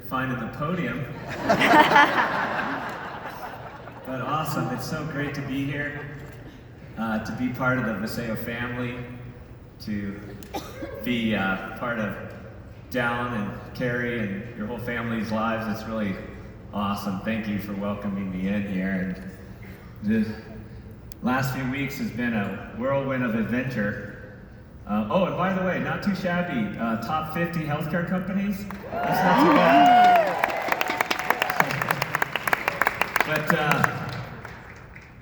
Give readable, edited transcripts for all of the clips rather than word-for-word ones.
finding the podium. But awesome, it's so great to be here, to be part of the Viseo family, to be part of Dallin and Carrie and your whole family's lives. It's really awesome. Thank you for welcoming me in here. And the last few weeks has been a whirlwind of adventure. Oh, and by the way, not too shabby. Top 50 healthcare companies. That's not too bad. But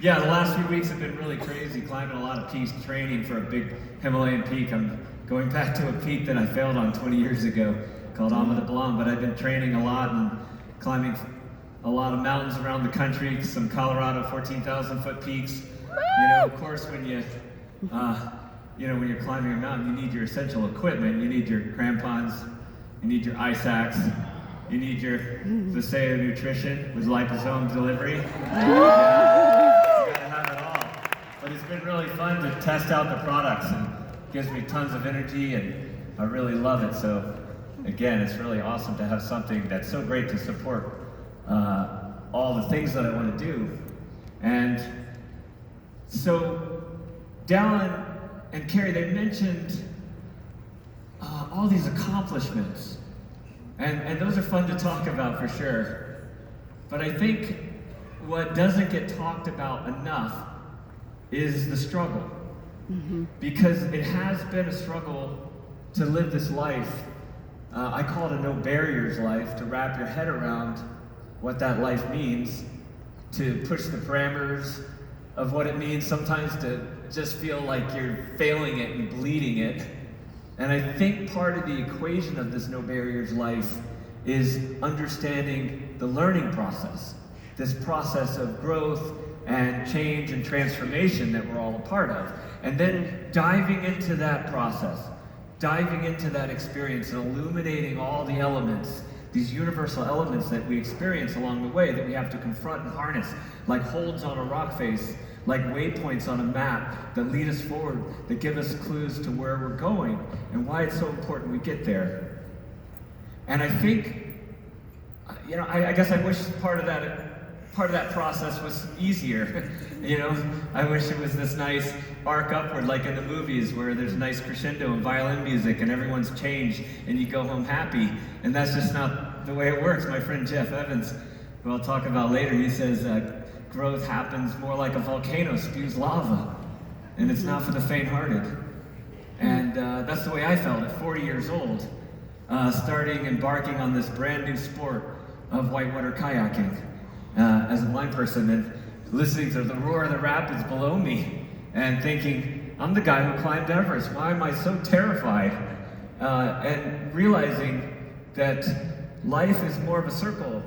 yeah, the last few weeks have been really crazy. Climbing a lot of peaks, training for a big Himalayan peak. I'm going back to a peak that I failed on 20 years ago called Amada Blanc. But I've been training a lot and climbing a lot of mountains around the country. Some Colorado 14,000-foot peaks. You know, of course, when you're climbing a mountain, you need your essential equipment. You need your crampons, you need your ice axe, you need your Viseo nutrition with liposome delivery. You gotta have it all. But it's been really fun to test out the products, and it gives me tons of energy, and I really love it. So again, it's really awesome to have something that's so great to support all the things that I want to do. And so Dallin and Carrie, they mentioned all these accomplishments. And those are fun to talk about for sure. But I think what doesn't get talked about enough is the struggle. Mm-hmm. Because it has been a struggle to live this life. I call it a no barriers life, to wrap your head around what that life means, to push the parameters of what it means sometimes to just feel like you're failing it and bleeding it. And I think part of the equation of this no barriers life is understanding the learning process, this process of growth and change and transformation that we're all a part of. And then diving into that process, diving into that experience and illuminating all the elements, these universal elements that we experience along the way that we have to confront and harness, like holds on a rock face, like waypoints on a map that lead us forward, that give us clues to where we're going and why it's so important we get there. And I think, you know, I guess I wish part of that process was easier. You know, I wish it was this nice arc upward, like in the movies where there's nice crescendo and violin music and everyone's changed and you go home happy. And that's just not the way it works. My friend Jeff Evans, who I'll talk about later, he says growth happens more like a volcano spews lava, and it's not for the faint-hearted. And that's the way I felt at 40 years old, embarking on this brand new sport of whitewater kayaking as a blind person, and listening to the roar of the rapids below me and thinking, I'm the guy who climbed Everest. Why am I so terrified? And realizing that life is more of a circle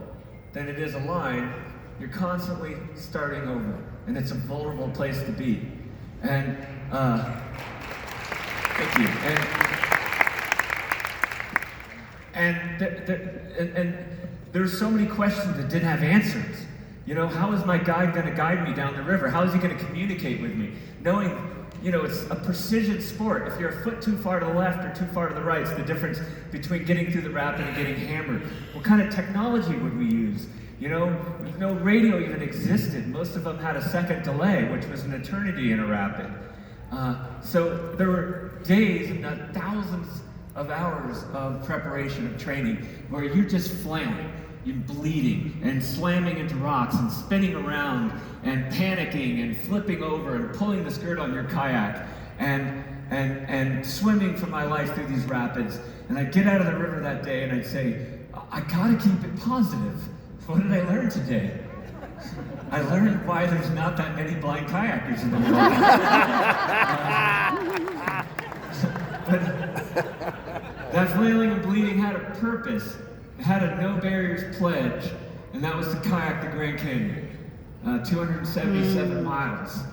than it is a line. You're constantly starting over, and it's a vulnerable place to be. And thank you. And there's so many questions that didn't have answers. You know, how is my guide going to guide me down the river? How is he going to communicate with me? Knowing, you know, it's a precision sport. If you're a foot too far to the left or too far to the right, it's the difference between getting through the rapid and getting hammered. What kind of technology would we use? You know, no radio even existed. Most of them had a second delay, which was an eternity in a rapid. So there were days, and not thousands of hours of preparation, of training, where you're just flailing, you're bleeding, and slamming into rocks, and spinning around, and panicking, and flipping over, and pulling the skirt on your kayak, and swimming for my life through these rapids. And I'd get out of the river that day, and I'd say, I gotta keep it positive. What did I learn today? I learned why there's not that many blind kayakers in the world. But that flailing and bleeding had a purpose. It had a no barriers pledge, and that was to kayak the Grand Canyon, 277 miles.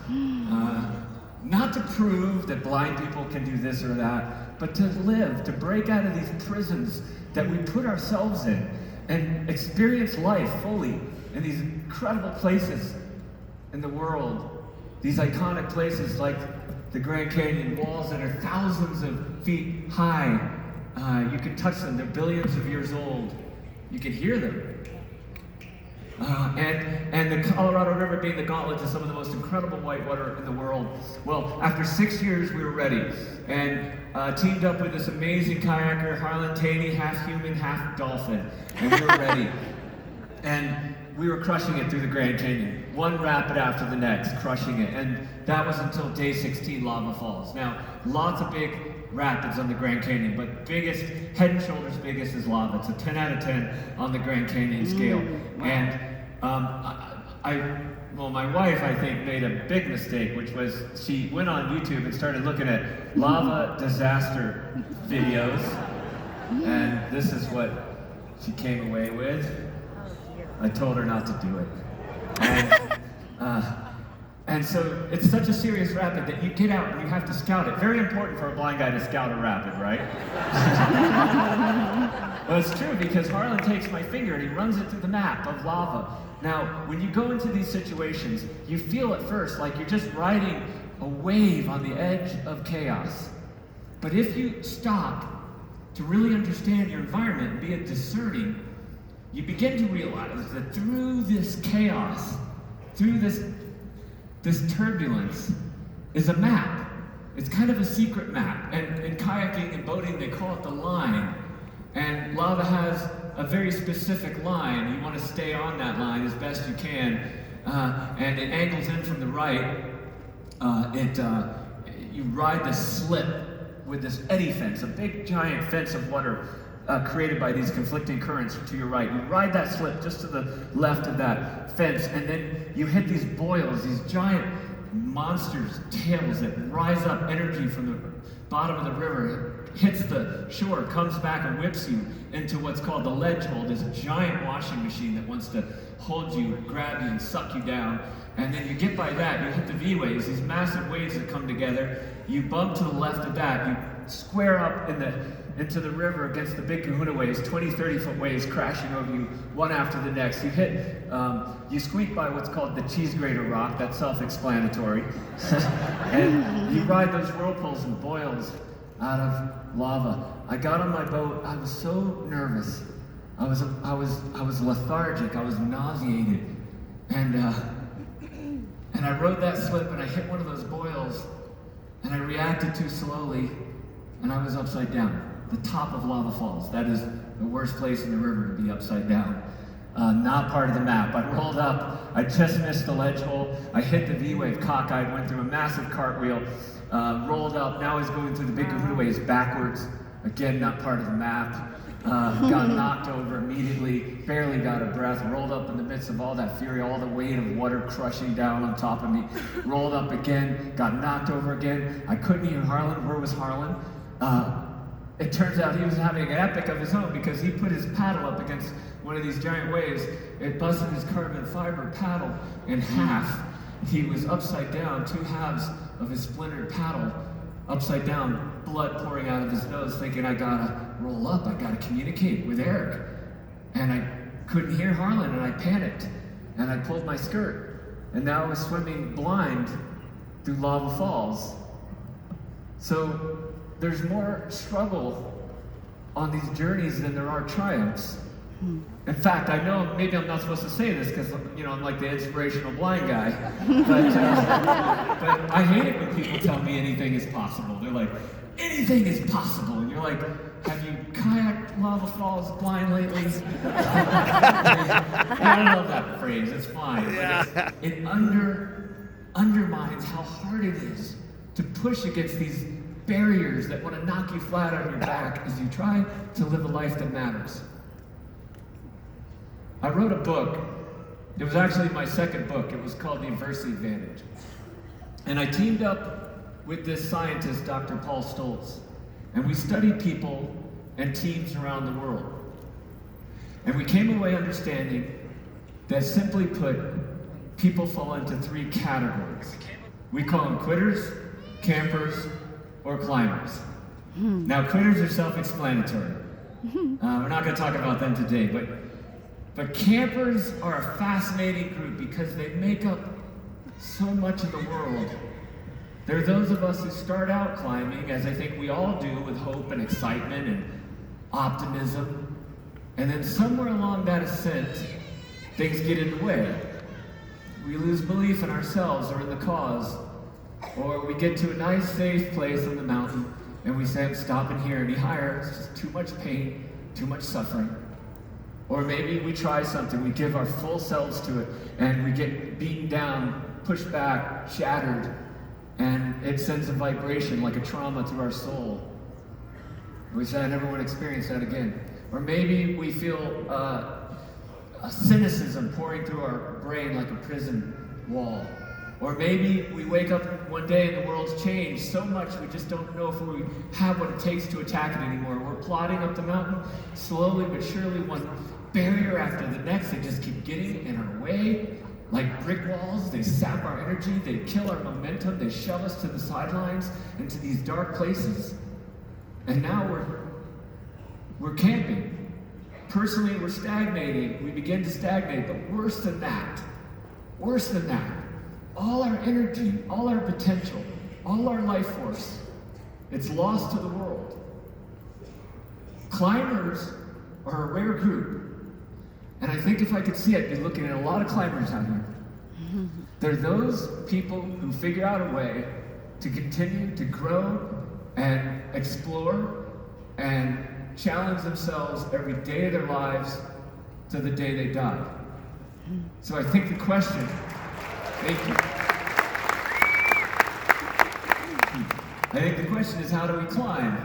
Not to prove that blind people can do this or that, but to live, to break out of these prisons that we put ourselves in, and experience life fully in these incredible places in the world. These iconic places like the Grand Canyon, walls that are thousands of feet high. You can touch them, they're billions of years old. You can hear them. And the Colorado River being the gauntlet to some of the most incredible whitewater in the world. Well, after 6 years, we were ready, and teamed up with this amazing kayaker, Harlan Taney, half human, half dolphin, and we were ready. And we were crushing it through the Grand Canyon, one rapid after the next, crushing it. And that was until day 16, Lava Falls. Now, lots of big rapids on the Grand Canyon, but biggest, head and shoulders biggest is lava. It's a 10 out of 10 on the Grand Canyon scale. And my wife, I think, made a big mistake, which was she went on YouTube and started looking at lava disaster videos. And this is what she came away with. I told her not to do it. And so it's such a serious rapid that you get out and you have to scout it. Very important for a blind guy to scout a rapid, right? Well, it's true, because Harlan takes my finger and he runs it through the map of lava. Now, when you go into these situations, you feel at first like you're just riding a wave on the edge of chaos. But if you stop to really understand your environment and be discerning, you begin to realize that through this chaos, through this turbulence, is a map. It's kind of a secret map. And in kayaking and boating, they call it the line. And lava has a very specific line. You want to stay on that line as best you can. And it angles in from the right. You ride the slip with this eddy fence, a big giant fence of water created by these conflicting currents to your right. You ride that slip just to the left of that fence, and then you hit these boils, these giant monsters' tails that rise up energy from the bottom of the river, hits the shore, comes back and whips you into what's called the ledge hole, this giant washing machine that wants to hold you, grab you, and suck you down. And then you get by that, you hit the V waves, these massive waves that come together. You bump to the left of that, you square up into the river against the big kahuna waves, 20, 30-foot waves crashing over you, one after the next. You hit, you squeak by what's called the cheese grater rock, that's self-explanatory. And you ride those whirlpools and boils out of lava. I got on my boat, I was so nervous. I was lethargic, I was nauseated. And I rode that slip and I hit one of those boils and I reacted too slowly and I was upside down. The top of Lava Falls. That is the worst place in the river to be upside down. Not part of the map. I rolled up, I just missed the ledge hole, I hit the V-wave cockeyed, went through a massive cartwheel, rolled up, now I was going through the big kahuna waves backwards. Again, not part of the map. Got knocked over immediately, barely got a breath, rolled up in the midst of all that fury, all the weight of water crushing down on top of me, rolled up again, got knocked over again. I couldn't hear Harlan. Where was Harlan? It turns out he was having an epic of his own because he put his paddle up against one of these giant waves. It busted his carbon fiber paddle in half. He was upside down, two halves of his splintered paddle, upside down, blood pouring out of his nose, thinking, I gotta roll up, I gotta communicate with Eric. And I couldn't hear Harlan, and I panicked, and I pulled my skirt. And now I was swimming blind through Lava Falls. So there's more struggle on these journeys than there are triumphs. In fact, I know maybe I'm not supposed to say this because I'm like the inspirational blind guy, but I hate it when people tell me anything is possible. They're like, anything is possible, and you're like, have you kayaked Lava Falls blind lately? I love that phrase. It's fine, but it undermines how hard it is to push against these barriers that want to knock you flat on your back as you try to live a life that matters. I wrote a book. It was actually my second book. It was called The Adversity Advantage. And I teamed up with this scientist, Dr. Paul Stoltz, and we studied people and teams around the world. And we came away understanding that, simply put, people fall into three categories. We call them quitters, campers, or climbers. Now, quitters are self-explanatory. We're not going to talk about them today, but campers are a fascinating group because they make up so much of the world. They're those of us who start out climbing, as I think we all do, with hope and excitement and optimism. And then somewhere along that ascent, things get in the way. We lose belief in ourselves or in the cause. Or we get to a nice, safe place on the mountain, and we say, I'm stopping here any higher. It's just too much pain, too much suffering. Or maybe we try something, we give our full selves to it, and we get beaten down, pushed back, shattered, and it sends a vibration like a trauma through our soul. We say, I never want to experience that again. Or maybe we feel a cynicism pouring through our brain like a prison wall. Or maybe we wake up one day and the world's changed so much we just don't know if we have what it takes to attack it anymore. We're plodding up the mountain, slowly but surely, one barrier after the next. They just keep getting in our way. Like brick walls, they sap our energy, they kill our momentum, they shove us to the sidelines, into these dark places. And now we're camping. Personally, we're stagnating. We begin to stagnate, but worse than that, all our energy, all our potential, all our life force, it's lost to the world. Climbers are a rare group. And I think if I could see, I'd be looking at a lot of climbers out here. They're those people who figure out a way to continue to grow and explore and challenge themselves every day of their lives to the day they die. So I think the question, thank you. I think the question is, how do we climb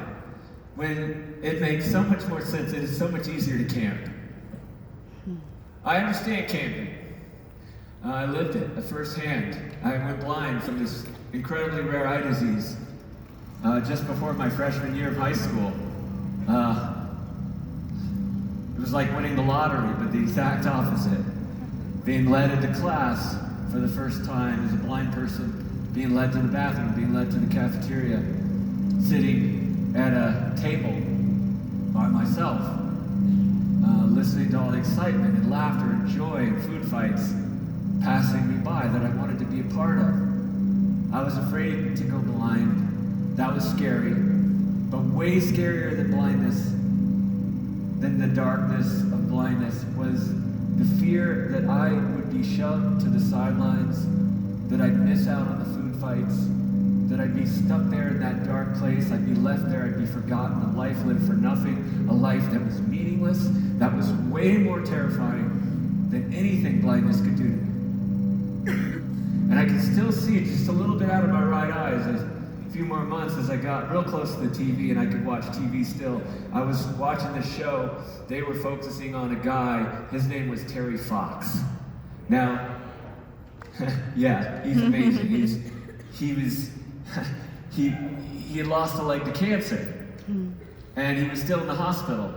when it makes so much more sense? It is so much easier to camp. I understand camping. I lived it firsthand. I went blind from this incredibly rare eye disease just before my freshman year of high school. It was like winning the lottery, but the exact opposite. Being led into class for the first time as a blind person, being led to the bathroom, being led to the cafeteria, sitting at a table by myself, listening to all the excitement and laughter and joy and food fights passing me by that I wanted to be a part of. I was afraid to go blind. That was scary, but way scarier than blindness, than the darkness of blindness, was the fear that I would be shoved to the sidelines, that I'd miss out on the food fights, that I'd be stuck there in that dark place, I'd be left there, I'd be forgotten, a life lived for nothing, a life that was meaningless, that was way more terrifying than anything blindness could do to me. And I can still see it just a little bit out of my right eye as a few more months as I got real close to the TV and I could watch TV still. I was watching this show, they were focusing on a guy, his name was Terry Fox. Now, yeah, he's amazing. He had lost a leg to cancer, and he was still in the hospital,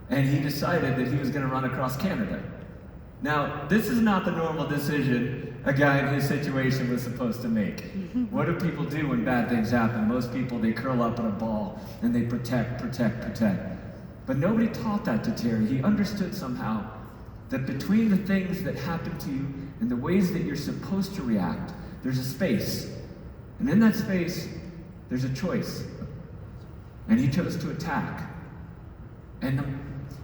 and he decided that he was going to run across Canada. Now, this is not the normal decision a guy in his situation was supposed to make. What do people do when bad things happen? Most people, they curl up in a ball, and they protect. But nobody taught that to Terry. He understood somehow that between the things that happen to you and the ways that you're supposed to react, there's a space. And in that space, there's a choice. And he chose to attack. And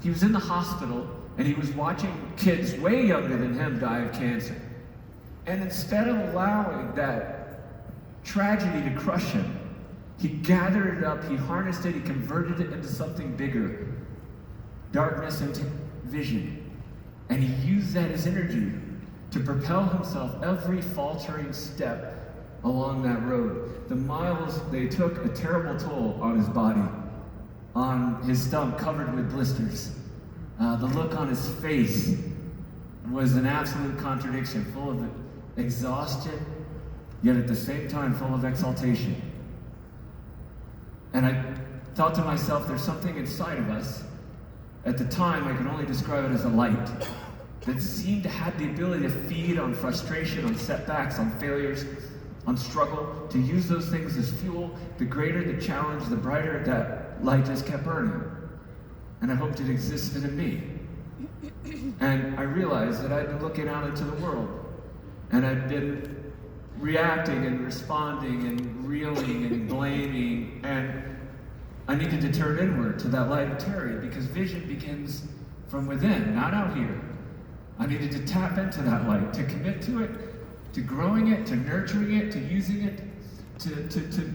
he was in the hospital, and he was watching kids way younger than him die of cancer. And instead of allowing that tragedy to crush him, he gathered it up, he harnessed it, he converted it into something bigger. Darkness into vision. And he used that as energy to propel himself every faltering step along that road. The miles, they took a terrible toll on his body, on his stump covered with blisters. The look on his face was an absolute contradiction, full of exhaustion, yet at the same time full of exaltation. And I thought to myself, there's something inside of us. At the time, I could only describe it as a light that seemed to have the ability to feed on frustration, on setbacks, on failures, on struggle, to use those things as fuel. The greater the challenge, the brighter that light just kept burning. And I hoped it existed in me. And I realized that I'd been looking out into the world, and I'd been reacting and responding and reeling and blaming, and I needed to turn inward to that light of Terry, because vision begins from within, not out here. I needed to tap into that light, to commit to it, to growing it, to nurturing it, to using it, to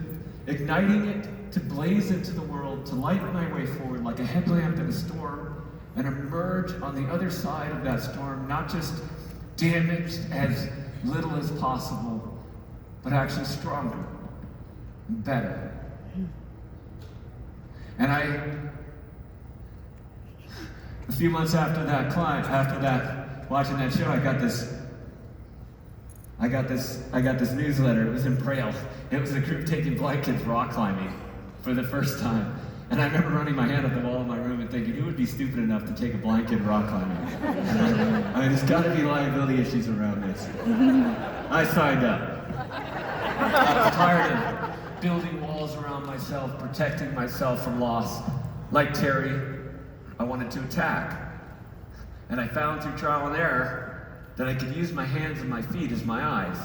igniting it, to blaze into the world, to light my way forward like a headlamp in a storm, and emerge on the other side of that storm, not just damaged as little as possible, but actually stronger and better. And a few months after that climb, watching that show, I got this newsletter. It was in Braille. It was a group taking blind kids rock climbing for the first time. And I remember running my hand up the wall of my room and thinking, who would be stupid enough to take a blind kid rock climbing? I mean, there's got to be liability issues around this. I signed up. I'm tired of building walls around myself, protecting myself from loss. Like Terry, I wanted to attack. And I found through trial and error that I could use my hands and my feet as my eyes.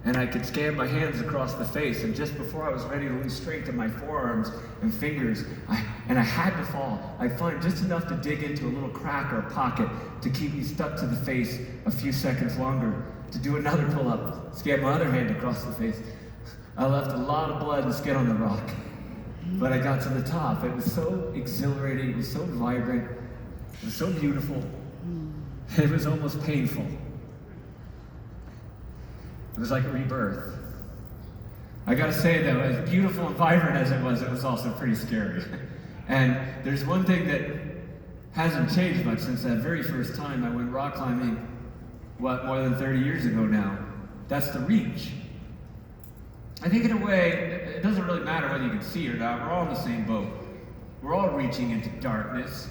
And I could scan my hands across the face, and just before I was ready to lose strength in my forearms and fingers, I had to fall. I'd find just enough to dig into a little crack or a pocket to keep me stuck to the face a few seconds longer, to do another pull-up, scan my other hand across the face. I left a lot of blood and skin on the rock, but I got to the top. It was so exhilarating, it was so vibrant, it was so beautiful, it was almost painful. It was like a rebirth. I gotta say though, as beautiful and vibrant as it was also pretty scary. And there's one thing that hasn't changed much since that very first time I went rock climbing, more than 30 years ago now. That's the reach. I think in a way, it doesn't really matter whether you can see or not, we're all in the same boat. We're all reaching into darkness.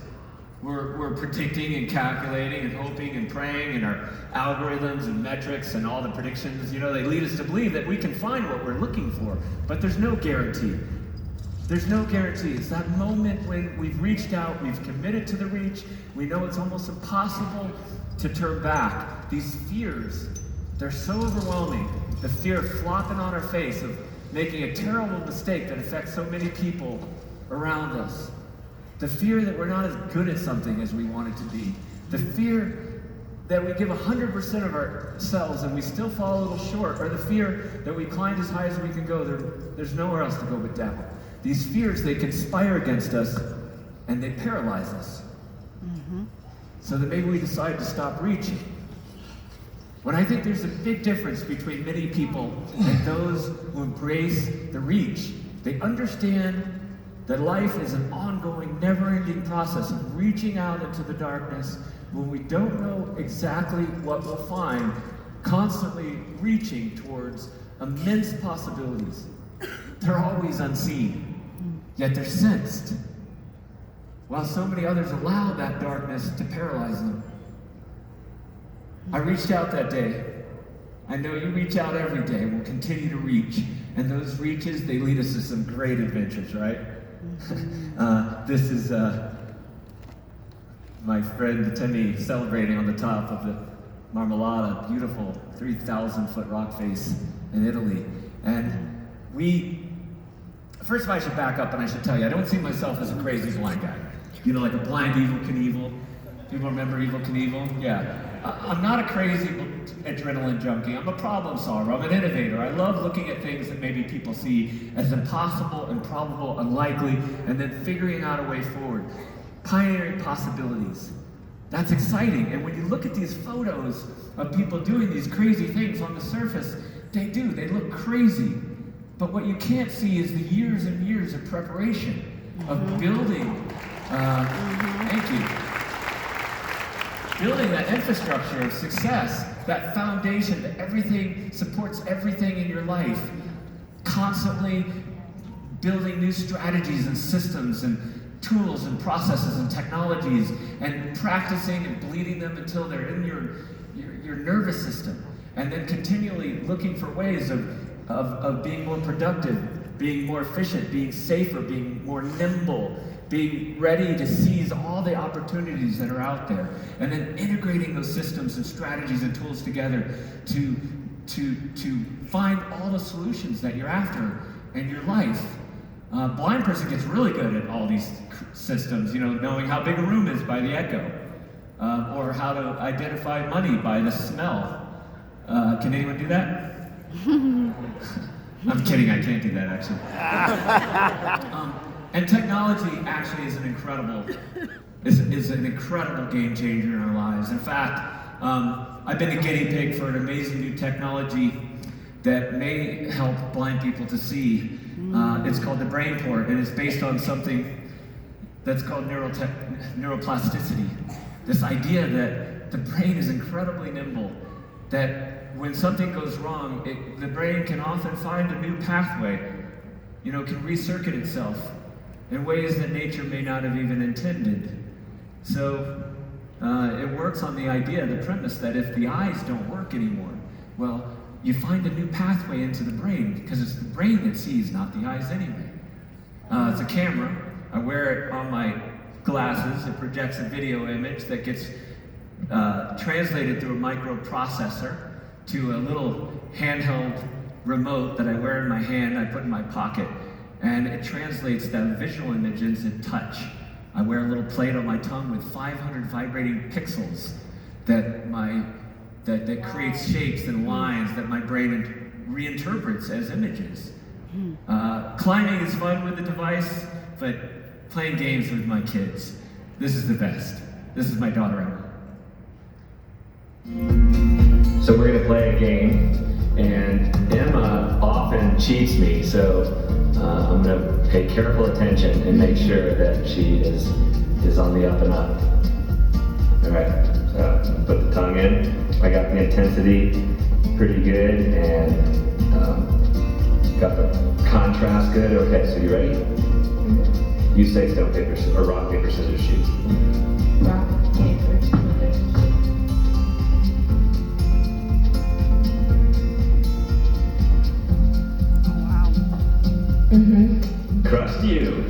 We're predicting and calculating and hoping and praying, and our algorithms and metrics and all the predictions, they lead us to believe that we can find what we're looking for, but there's no guarantee. There's no guarantee. It's that moment when we've reached out, we've committed to the reach, we know it's almost impossible to turn back. These fears, they're so overwhelming. The fear of flopping on our face, of making a terrible mistake that affects so many people around us. The fear that we're not as good at something as we want it to be. The fear that we give 100% of ourselves and we still fall a little short. Or the fear that we climbed as high as we can go, there's nowhere else to go but down. These fears, they conspire against us and they paralyze us. So that maybe we decide to stop reaching. When I think there's a big difference between many people and those who embrace the reach. They understand that life is an ongoing, never-ending process of reaching out into the darkness when we don't know exactly what we'll find, constantly reaching towards immense possibilities. They're always unseen, yet they're sensed, while so many others allow that darkness to paralyze them. I reached out that day. I know you reach out every day. We'll continue to reach. And those reaches, they lead us to some great adventures, right? This is my friend Timmy celebrating on the top of the Marmolada, beautiful 3,000-foot rock face in Italy. And first of all, I should back up and I should tell you, I don't see myself as a crazy blind guy. Like a blind Evel Knievel. People remember Evel Knievel? Yeah. I'm not a crazy adrenaline junkie. I'm a problem solver. I'm an innovator. I love looking at things that maybe people see as impossible, improbable, unlikely, and then figuring out a way forward. Pioneering possibilities. That's exciting. And when you look at these photos of people doing these crazy things on the surface, they look crazy. But what you can't see is the years and years of preparation, of building, thank you. Building that infrastructure of success, that foundation that everything supports everything in your life. Constantly building new strategies and systems and tools and processes and technologies and practicing and bleeding them until they're in your nervous system. And then continually looking for ways of being more productive, being more efficient, being safer, being more nimble, being ready to seize all the opportunities that are out there, and then integrating those systems and strategies and tools together to find all the solutions that you're after in your life. Blind person gets really good at all these systems, knowing how big a room is by the echo, or how to identify money by the smell. Can anyone do that? I'm kidding, I can't do that actually. And technology actually is an incredible game changer in our lives. In fact, I've been a guinea pig for an amazing new technology that may help blind people to see. It's called the brain port, and it's based on something that's called neuroplasticity. This idea that the brain is incredibly nimble, that when something goes wrong, the brain can often find a new pathway, can recircuit itself in ways that nature may not have even intended. So it works on the idea, the premise that if the eyes don't work anymore, well, you find a new pathway into the brain, because it's the brain that sees, not the eyes anyway. It's a camera. I wear it on my glasses. It projects a video image that gets translated through a microprocessor to a little handheld remote that I wear in my hand, I put in my pocket, and it translates that visual image into touch. I wear a little plate on my tongue with 500 vibrating pixels that creates shapes and lines that my brain reinterprets as images. Climbing is fun with the device, but playing games with my kids, this is the best. This is my daughter Emma. So we're going to play a game, and Emma often cheats me, so I'm going to pay careful attention and make sure that she is on the up and up. All right, so put the tongue in. I got the intensity pretty good, and got the contrast good. Okay, so you ready? Mm-hmm. You say stone, paper, or rock, paper, scissors, shoot. Rock, paper, scissors. Crushed you.